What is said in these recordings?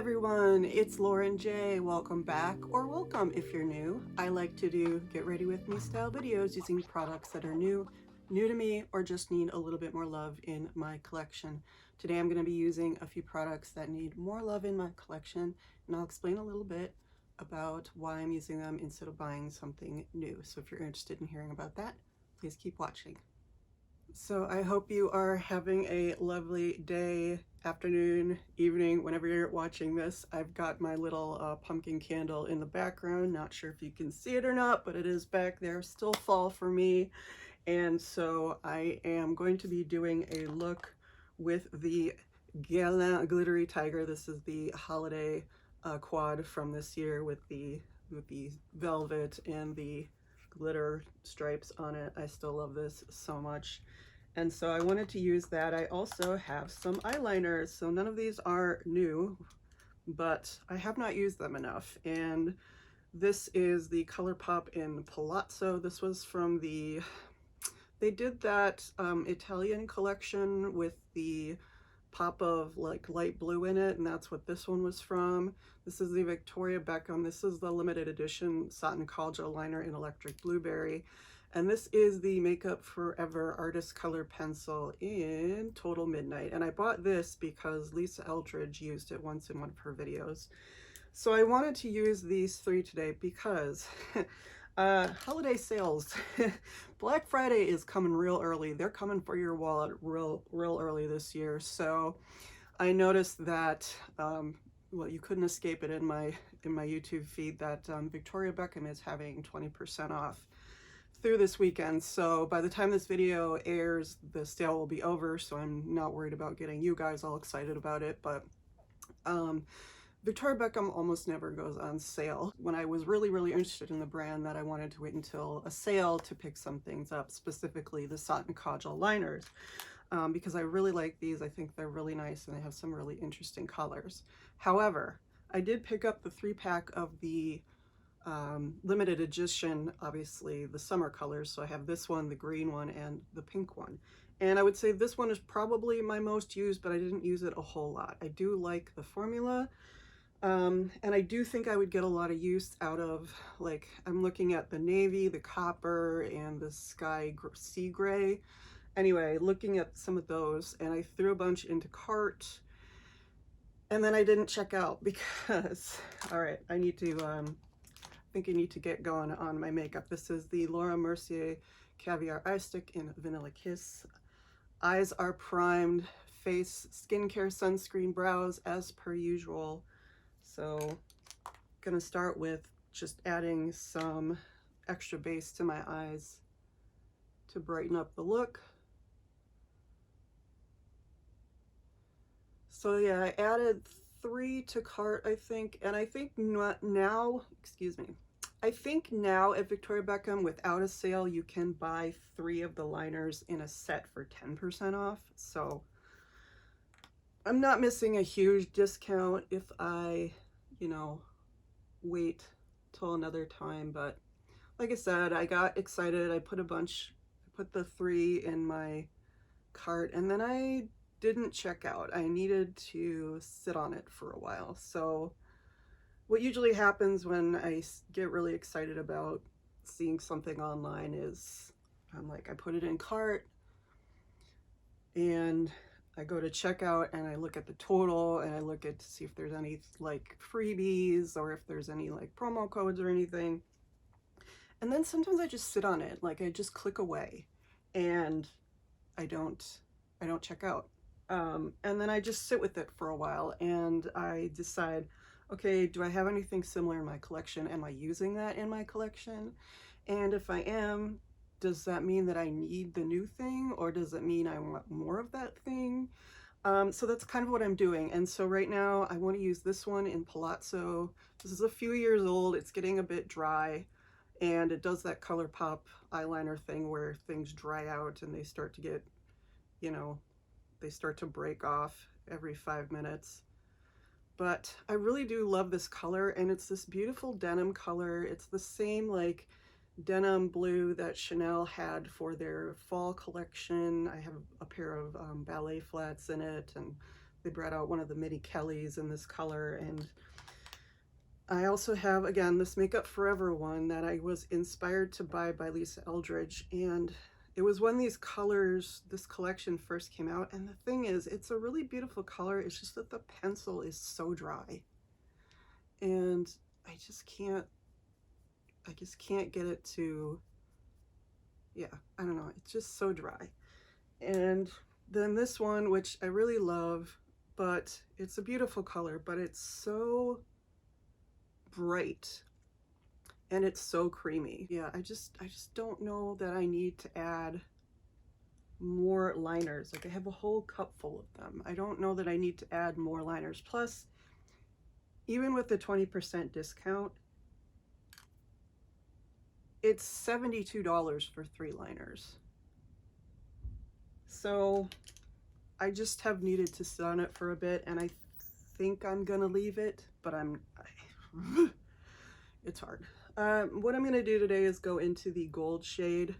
everyone, it's Lauren J. Welcome back, or welcome if you're new. I like to do get ready with me style videos using products that are new to me, or just need a little bit more love in my collection. Today I'm going to be using a few products that need more love in my collection, and I'll explain a little bit about why I'm using them instead of buying something new. So if you're interested in hearing about that, please keep watching. So I hope you are having a lovely day, afternoon, evening, whenever you're watching this. I've got my little pumpkin candle in the background. Not sure if you can see it or not, but it is back there. Still fall for me. And so I am going to be doing a look with the Guerlain Glittery Tiger. This is the holiday quad from this year with the velvet and the glitter stripes on it. I still love this so much. And so I wanted to use that. I also have some eyeliners. So none of these are new, but I have not used them enough. And this is the Colourpop in Palazzo. This was from they did that Italian collection with the pop of like light blue in it, and that's what this one was from. This is the Victoria Beckham. This is the limited edition satin kaujal liner in electric blueberry, and this is the Makeup Forever artist color pencil in Total Midnight. And I bought this because Lisa Eldridge used it once in one of her videos, so I wanted to use these three today because holiday sales. Black Friday is coming real early. They're coming for your wallet real early this year. So I noticed that well, you couldn't escape it in my YouTube feed that Victoria Beckham is having 20% off through this weekend. So by the time this video airs, the sale will be over, so I'm not worried about getting you guys all excited about it. But Victoria Beckham almost never goes on sale. When I was really interested in the brand, that I wanted to wait until a sale to pick some things up, specifically the satin kaujal liners, because I really like these. I think they're really nice and they have some really interesting colors. However, I did pick up the 3-pack of the limited edition, obviously the summer colors. So I have this one, the green one, and the pink one. And I would say this one is probably my most used, but I didn't use it a whole lot. I do like the formula. And I do think I would get a lot of use out of, like, I'm looking at the navy, the copper, and the sea gray. Anyway, looking at some of those, and I threw a bunch into cart, and then I didn't check out because, all right, I need to, I think I need to get going on my makeup. This is the Mercier Caviar Eye Stick in Vanilla Kiss. Eyes are primed, face, skincare, sunscreen, brows, as per usual. So gonna start with just adding some extra base to my eyes to brighten up the look. So yeah, I added 3 to cart, I think, and I think now, excuse me, I think now at Victoria Beckham, without a sale, you can buy 3 of the liners in a set for 10% off. So I'm not missing a huge discount if I, you know, wait till another time. But like I said, I got excited. I put the 3 in my cart, and then I didn't check out. I needed to sit on it for a while. So what usually happens when I get really excited about seeing something online is I'm like, I put it in cart and I go to checkout and I look at the total and I look at to see if there's any like freebies or if there's any like promo codes or anything. And then sometimes I just sit on it, like I just click away and I don't check out. And then I just sit with it for a while and I decide, okay, do I have anything similar in my collection? Am I using that in my collection? And if I am, does that mean that I need the new thing, or does it mean I want more of that thing? So that's kind of what I'm doing. And so right now I want to use this one in Palazzo. This is a few years old. It's getting a bit dry, and it does that Colourpop eyeliner thing where things dry out and they start to get, you know, they start to break off every 5 minutes. But I really do love this color, and it's this beautiful denim color. It's the same like denim blue that Chanel had for their fall collection. I have a pair of ballet flats in it, and they brought out one of the mini Kellys in this color. And I also have, again, this Makeup Forever one that I was inspired to buy by Lisa Eldridge. And it was when these colors, this collection first came out. And the thing is, it's a really beautiful color. It's just that the pencil is so dry. And I just can't get it to, yeah, I don't know. It's just so dry. And then this one, which I really love, but it's a beautiful color, but it's so bright and it's so creamy. Yeah, I just don't know that I need to add more liners. Like, I have a whole cup full of them. I don't know that I need to add more liners. Plus, even with the 20% discount, it's $72 for 3 liners. So I just have needed to sit on it for a bit, and I think I'm gonna leave it, but it's hard. What I'm gonna do today is go into the gold shade,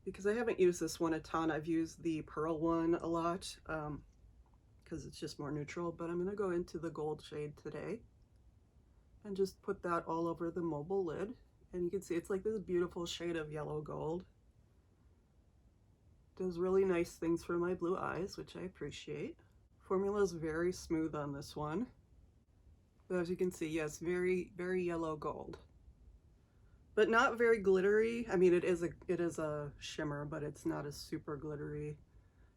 because I haven't used this one a ton. I've used the pearl one a lot, because it's just more neutral, but I'm gonna go into the gold shade today and just put that all over the mobile lid. And you can see it's like this beautiful shade of yellow gold. Does really nice things for my blue eyes, which I appreciate. Formula is very smooth on this one. But as you can see, yes, very, very yellow gold. But not very glittery. I mean, it is a shimmer, but it's not a super glittery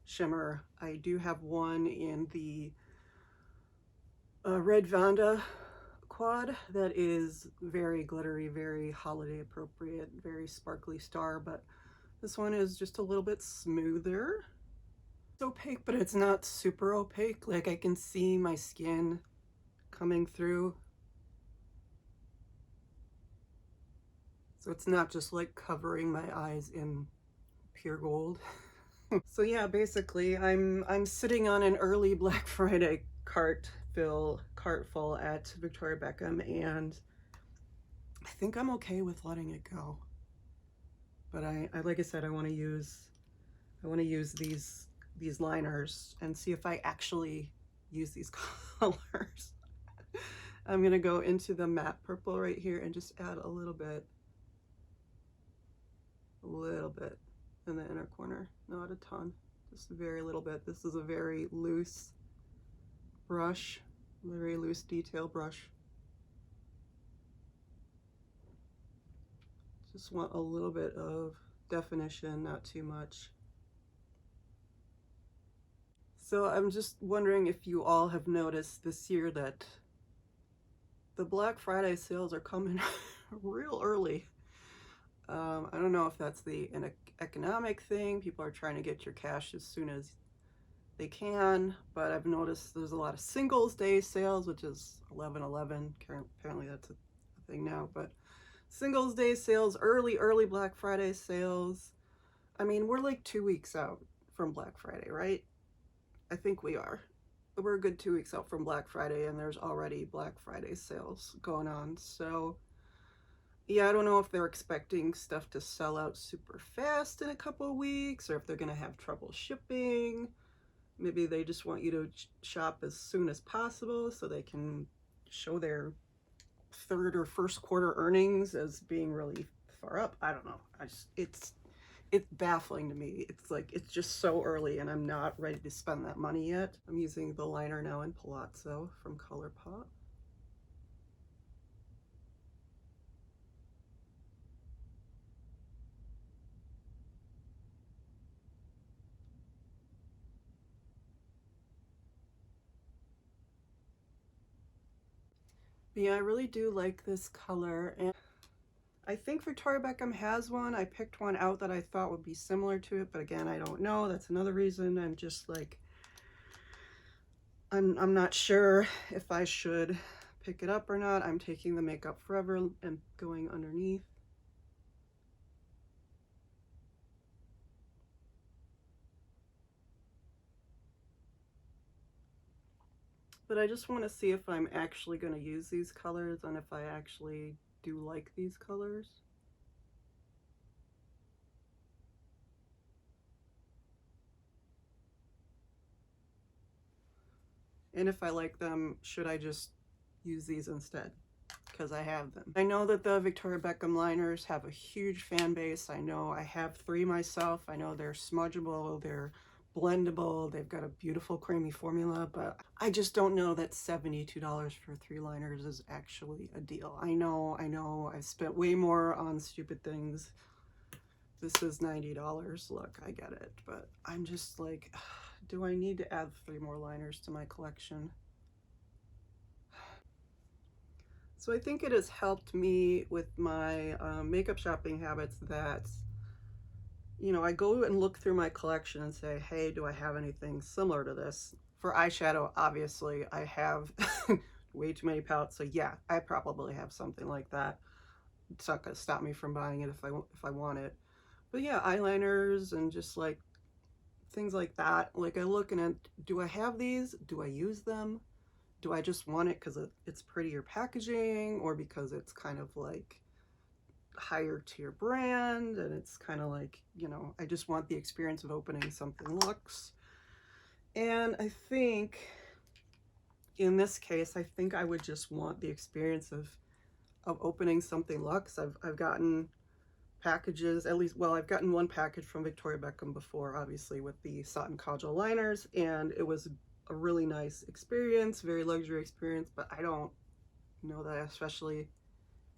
shimmer. I do have one in the Red Vanda quad that is very glittery, very holiday appropriate, very sparkly star, but this one is just a little bit smoother. It's opaque, but it's not super opaque. Like, I can see my skin coming through. So it's not just like covering my eyes in pure gold. So yeah, basically I'm sitting on an early Black Friday cart full at Victoria Beckham, and I think I'm okay with letting it go. But I like I said, I want to use these liners and see if I actually use these colors. I'm gonna go into the matte purple right here and just add a little bit in the inner corner, not a ton, just a very little bit. This is a very loose brush, very loose detail brush. Just want a little bit of definition, not too much. So I'm just wondering if you all have noticed this year that the Black Friday sales are coming real early. I don't know if that's an economic thing. People are trying to get your cash as soon as they can, but I've noticed there's a lot of Singles Day sales, which is 11/11. Apparently that's a thing now, but Singles Day sales, early Black Friday sales. I mean, we're like 2 weeks out from Black Friday, right? I think we are. We're a good 2 weeks out from Black Friday, and there's already Black Friday sales going on. So yeah, I don't know if they're expecting stuff to sell out super fast in a couple of weeks, or if they're gonna have trouble shipping. Maybe they just want you to shop as soon as possible so they can show their third or first quarter earnings as being really far up. I don't know. It's baffling to me. It's like, it's just so early and I'm not ready to spend that money yet. I'm using the liner now in Palazzo from Colourpop. But yeah, I really do like this color, and I think Victoria Beckham has one. I picked one out that I thought would be similar to it, but again, I don't know. That's another reason I'm just like, I'm not sure if I should pick it up or not. I'm taking the Makeup Forever and going underneath. But I just want to see if I'm actually going to use these colors and if I actually do like these colors. And if I like them, should I just use these instead? Because I have them. I know that the Victoria Beckham liners have a huge fan base. I know I have 3 myself. I know they're smudgeable, they're blendable, they've got a beautiful creamy formula, but I just don't know that $72 for 3 liners is actually a deal. I know, I've spent way more on stupid things. This is $90. Look, I get it, but I'm just like, do I need to add 3 more liners to my collection? So I think it has helped me with my makeup shopping habits that, you know, I go and look through my collection and say, hey, do I have anything similar to this? For eyeshadow, obviously, I have way too many palettes, so yeah, I probably have something like that. It's not gonna stop me from buying it if I want it. But yeah, eyeliners and just like things like that. Like I look and do I have these? Do I use them? Do I just want it because it's prettier packaging, or because it's kind of like higher tier brand and it's kind of like, you know, I just want the experience of opening something Luxe. And I think in this case, I think I would just want the experience of opening something Luxe. I've gotten packages, at least, well, I've gotten one package from Victoria Beckham before, obviously with the satin kaujal liners, and it was a really nice experience, very luxury experience, but I don't know that I especially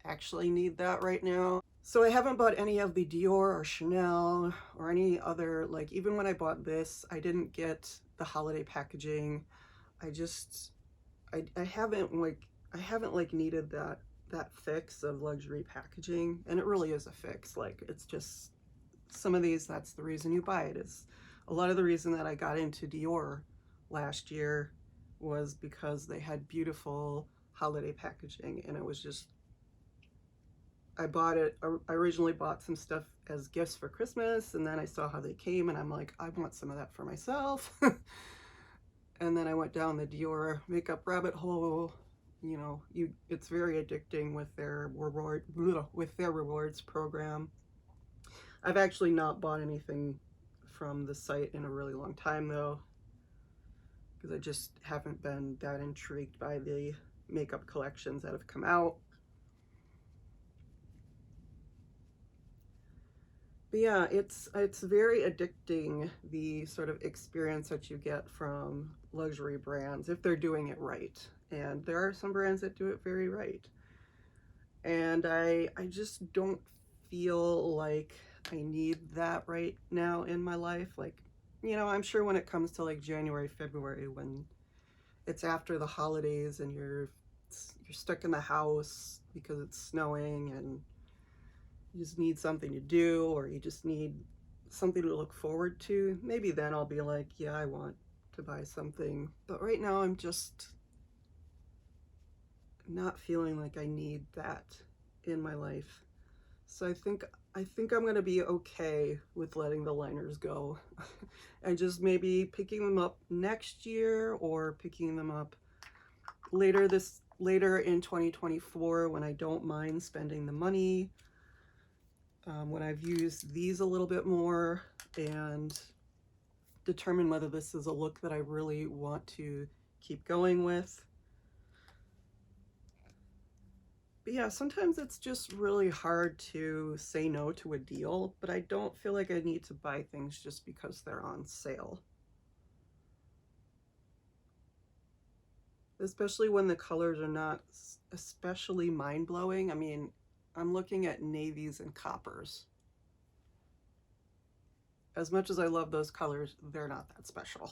actually need that right now. So I haven't bought any of the Dior or Chanel or any other, like even when I bought this, I didn't get the holiday packaging. I haven't like needed that fix of luxury packaging, and it really is a fix. Like it's just some of these, that's the reason you buy it. Is a lot of the reason that I got into Dior last year was because they had beautiful holiday packaging, and it was just, I bought it, I originally bought some stuff as gifts for Christmas, and then I saw how they came and I'm like, I want some of that for myself. And then I went down the Dior makeup rabbit hole. You know, it's very addicting with their rewards program. I've actually not bought anything from the site in a really long time though, because I just haven't been that intrigued by the makeup collections that have come out. But yeah, it's very addicting, the sort of experience that you get from luxury brands if they're doing it right. And there are some brands that do it very right. And I just don't feel like I need that right now in my life. Like, you know, I'm sure when it comes to like January, February, when it's after the holidays and you're stuck in the house because it's snowing and you just need something to do, or you just need something to look forward to, maybe then I'll be like, yeah, I want to buy something. But right now I'm just not feeling like I need that in my life. So I think I'm going to be okay with letting the liners go and just maybe picking them up next year, or picking them up later in 2024 when I don't mind spending the money, when I've used these a little bit more and determine whether this is a look that I really want to keep going with. But yeah, sometimes it's just really hard to say no to a deal, but I don't feel like I need to buy things just because they're on sale. Especially when the colors are not especially mind-blowing. I mean, I'm looking at navies and coppers. As much as I love those colors, they're not that special.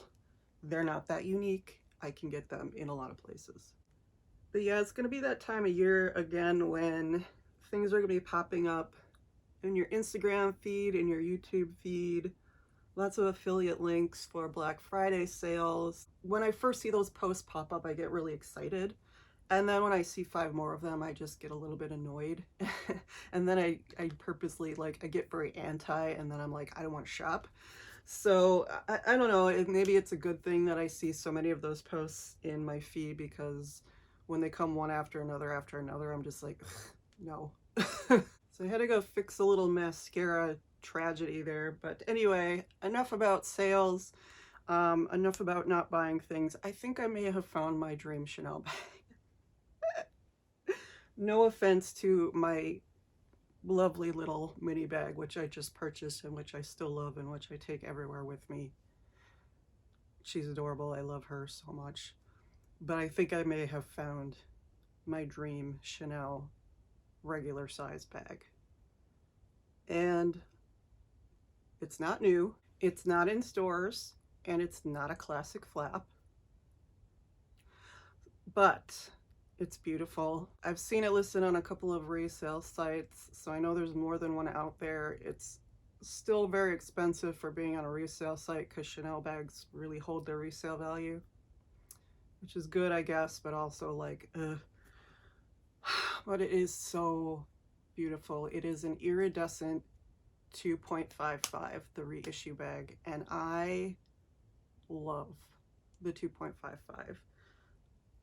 They're not that unique. I can get them in a lot of places. But yeah, it's going to be that time of year again when things are going to be popping up in your Instagram feed, in your YouTube feed. Lots of affiliate links for Black Friday sales. When I first see those posts pop up, I get really excited. And then when I see 5 more of them, I just get a little bit annoyed. And then I purposely, like, I get very anti, and then I'm like, I don't want to shop. So I don't know, maybe it's a good thing that I see so many of those posts in my feed, because when they come one after another, I'm just like, no. So I had to go fix a little mascara tragedy there. But anyway, enough about sales. Enough about not buying things. I think I may have found my dream Chanel bag. No offense to my lovely little mini bag, which I just purchased and which I still love and which I take everywhere with me. She's adorable. I love her so much. But I think I may have found my dream Chanel regular size bag. And it's not new, it's not in stores, and it's not a classic flap. But it's beautiful. I've seen it listed on a couple of resale sites, so I know there's more than one out there. It's still very expensive for being on a resale site because Chanel bags really hold their resale value, which is good, I guess, but also like, ugh. But it is so beautiful. It is an iridescent 2.55, the reissue bag, and I love the 2.55.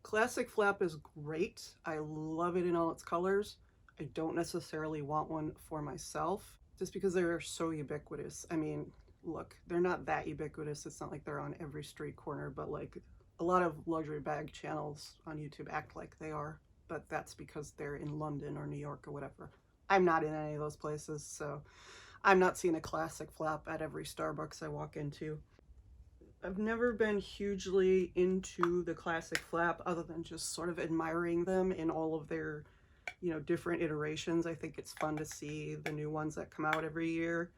Classic flap is great. I love it in all its colors. I don't necessarily want one for myself just because they're so ubiquitous. I mean, look, they're not that ubiquitous. It's not like they're on every street corner, but like a lot of luxury bag channels on YouTube act like they are, but that's because they're in London or New York or whatever. I'm not in any of those places, so I'm not seeing a classic flap at every Starbucks I walk into. I've never been hugely into the classic flap other than just sort of admiring them in all of their, you know, different iterations. I think it's fun to see the new ones that come out every year.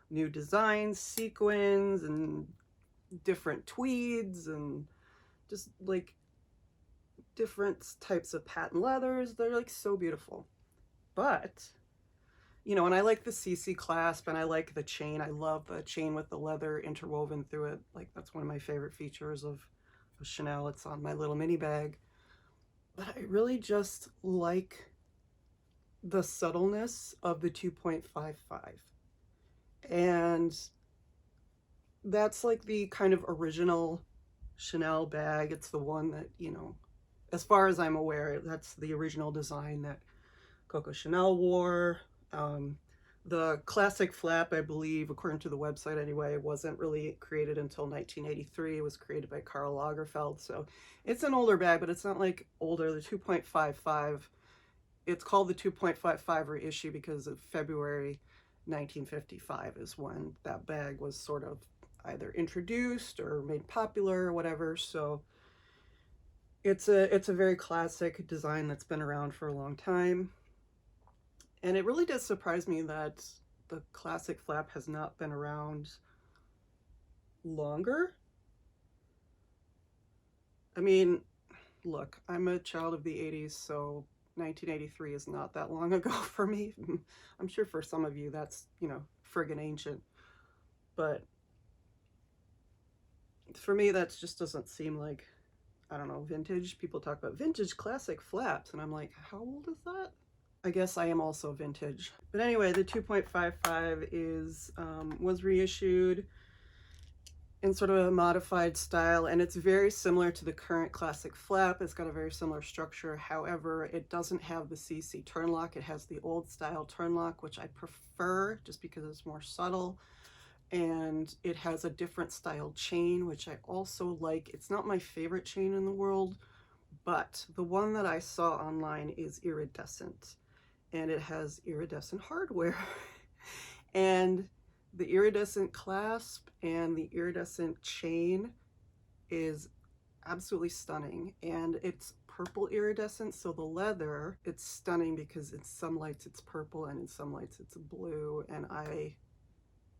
New designs, sequins, and different tweeds, and just like different types of patent leathers. They're like so beautiful. But you know, and I like the CC clasp and I like the chain. I love the chain with the leather interwoven through it. Like that's one of my favorite features of Chanel. It's on my little mini bag. But I really just like the subtleness of the 2.55. And that's like the kind of original Chanel bag. It's the one that, you know, as far as I'm aware, that's the original design that Coco Chanel wore. The classic flap, I believe, according to the website anyway, wasn't really created until 1983. It was created by Karl Lagerfeld, so it's an older bag, but it's not like older. The 2.55, it's called the 2.55 reissue because of February 1955 is when that bag was sort of either introduced or made popular or whatever. So it's a very classic design that's been around for a long time. And it really does surprise me that the classic flap has not been around longer. I mean, look, I'm a child of the 80s, so 1983 is not that long ago for me. I'm sure for some of you that's, you know, friggin' ancient. But for me, that just doesn't seem like, I don't know, vintage. People talk about vintage classic flaps, and I'm like, how old is that? I guess I am also vintage. But anyway, the 2.55 is was reissued in sort of a modified style, and it's very similar to the current classic flap. It's got a very similar structure. However, it doesn't have the CC turn lock. It has the old style turn lock, which I prefer just because it's more subtle. And it has a different style chain, which I also like. It's not my favorite chain in the world, but the one that I saw online is iridescent. And it has iridescent hardware. And the iridescent clasp and the iridescent chain is absolutely stunning. And it's purple iridescent, so the leather, it's stunning because in some lights it's purple and in some lights it's blue. And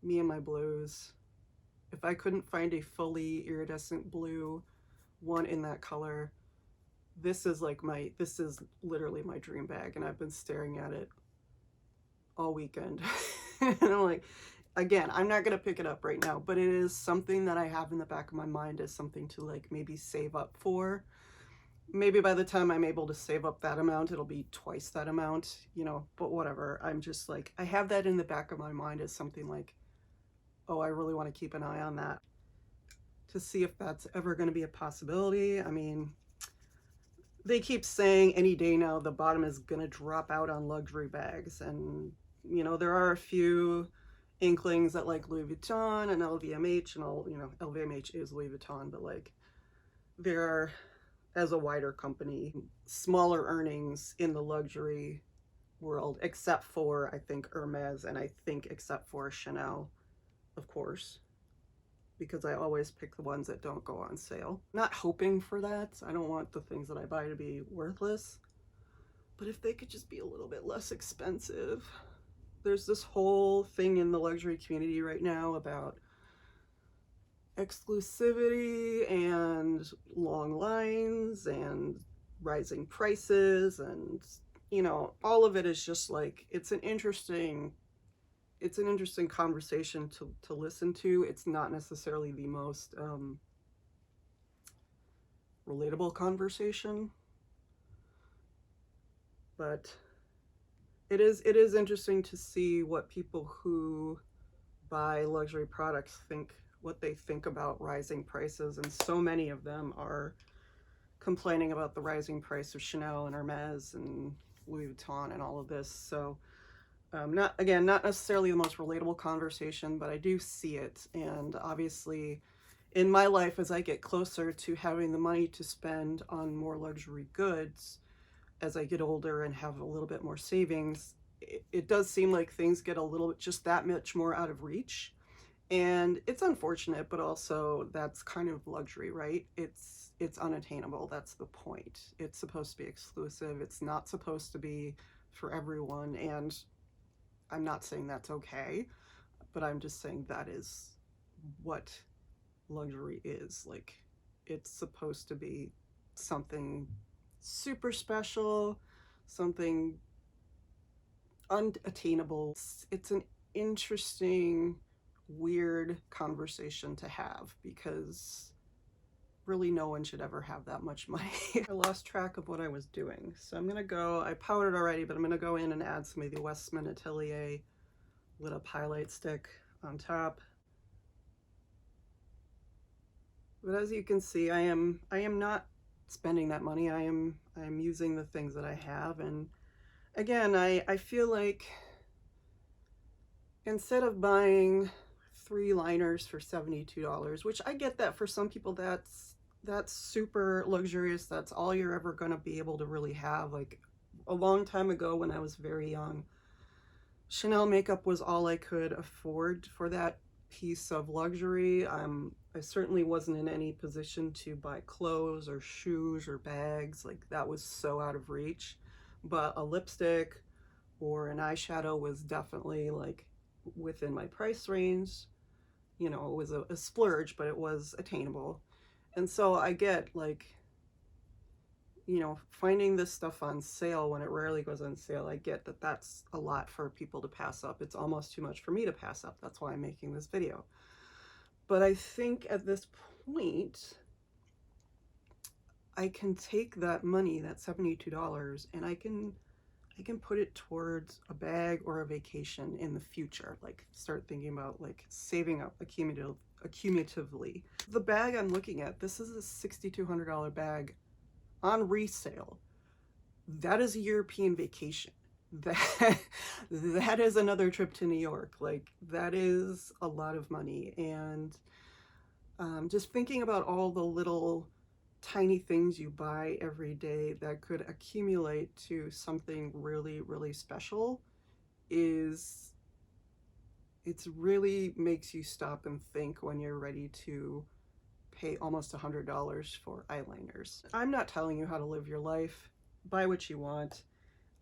me and my blues, if I couldn't find a fully iridescent blue one in that color, this is literally my dream bag, and I've been staring at it all weekend. And I'm like, again, I'm not gonna pick it up right now, but it is something that I have in the back of my mind as something to like maybe save up for. Maybe by the time I'm able to save up that amount, it'll be twice that amount, you know, but whatever. I'm just like, I have that in the back of my mind as something like, oh, I really want to keep an eye on that to see if that's ever going to be a possibility. I mean, they keep saying any day now the bottom is going to drop out on luxury bags, and you know, there are a few inklings at like Louis Vuitton and LVMH and all, you know, LVMH is Louis Vuitton, but like there are, as a wider company, smaller earnings in the luxury world, except for, I think, Hermes, and I think except for Chanel, of course, because I always pick the ones that don't go on sale. Not hoping for that. I don't want the things that I buy to be worthless, but if they could just be a little bit less expensive. There's this whole thing in the luxury community right now about exclusivity and long lines and rising prices, and you know, all of it is just like, it's an interesting conversation to listen to. It's not necessarily the most relatable conversation, but it is interesting to see what people who buy luxury products think, what they think about rising prices, and so many of them are complaining about the rising price of Chanel and Hermes and Louis Vuitton and all of this. So not necessarily the most relatable conversation, but I do see it. And obviously in my life, as I get closer to having the money to spend on more luxury goods, as I get older and have a little bit more savings, it does seem like things get a little bit just that much more out of reach. And it's unfortunate, but also that's kind of luxury, right? It's unattainable. That's the point. It's supposed to be exclusive. It's not supposed to be for everyone. And I'm not saying that's okay, but I'm just saying that is what luxury is. Like, it's supposed to be something super special, something unattainable. It's an interesting, weird conversation to have, because really no one should ever have that much money. I lost track of what I was doing, so I'm gonna go, I powdered already, but I'm gonna go in and add some of the Westman Atelier lit up highlight stick on top. But as you can see, I am not spending that money. I am using the things that I have. And again, I feel like instead of buying 3 liners for $72, which I get that for some people that's super luxurious, that's all you're ever going to be able to really have. Like a long time ago when I was very young, Chanel makeup was all I could afford for that piece of luxury. I certainly wasn't in any position to buy clothes or shoes or bags. Like that was so out of reach. But a lipstick or an eyeshadow was definitely like within my price range. You know, it was a splurge, but it was attainable. And so I get like, you know, finding this stuff on sale when it rarely goes on sale, I get that that's a lot for people to pass up. It's almost too much for me to pass up. That's why I'm making this video. But I think at this point, I can take that money, that $72, and I can put it towards a bag or a vacation in the future. Like start thinking about like saving up accumulatively. The bag I'm looking at, this is a $6,200 bag on resale. That is a European vacation. That is another trip to New York. Like that is a lot of money. And just thinking about all the little tiny things you buy every day that could accumulate to something really, really special it's really makes you stop and think when you're ready to pay almost $100 for eyeliners. I'm not telling you how to live your life. Buy what you want.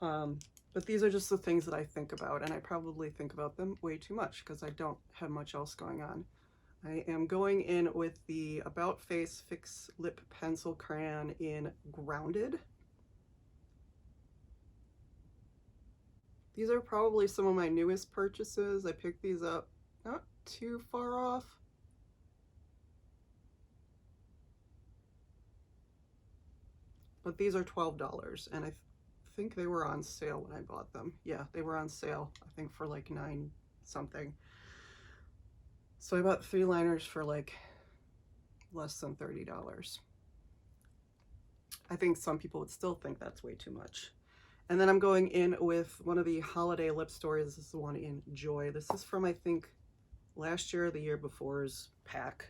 But these are just the things that I think about, and I probably think about them way too much because I don't have much else going on. I am going in with the About Face Fix Lip Pencil Crayon in Grounded. These are probably some of my newest purchases. I picked these up not too far off. But these are $12, and I think they were on sale when I bought them. Yeah, they were on sale, I think for like $9 something. So I bought 3 liners for like less than $30. I think some people would still think that's way too much. And then I'm going in with one of the holiday lip stories. This is the one in Joy. This is from, I think, last year or the year before's pack.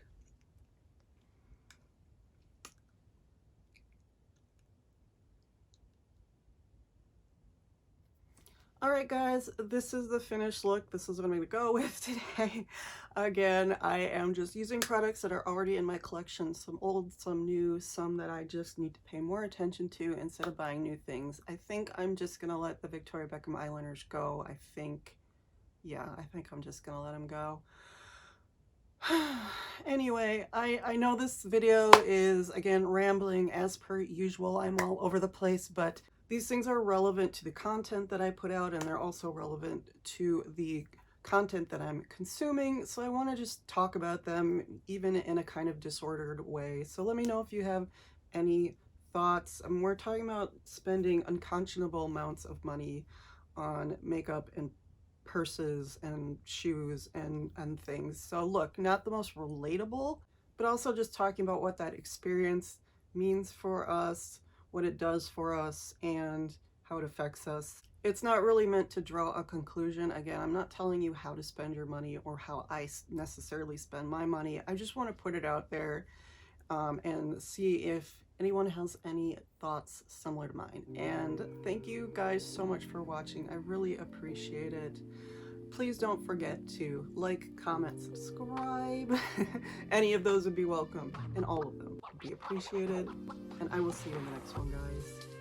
Alright guys, this is the finished look. This is what I'm going to go with today. Again, I am just using products that are already in my collection. Some old, some new, some that I just need to pay more attention to instead of buying new things. I think I'm just going to let the Victoria Beckham eyeliners go. Yeah, I think I'm just going to let them go. Anyway, I know this video is, again, rambling as per usual. I'm all over the place, but these things are relevant to the content that I put out, and they're also relevant to the content that I'm consuming. So I want to just talk about them, even in a kind of disordered way. So let me know if you have any thoughts. We're talking about spending unconscionable amounts of money on makeup and purses and shoes and things. So look, not the most relatable, but also just talking about what that experience means for us, what it does for us, and how it affects us. It's not really meant to draw a conclusion. Again, I'm not telling you how to spend your money or how I necessarily spend my money. I just want to put it out there and see if anyone has any thoughts similar to mine. And thank you guys so much for watching. I really appreciate it. Please don't forget to like, comment, subscribe. Any of those would be welcome, and all of them would be appreciated. And I will see you in the next one, guys.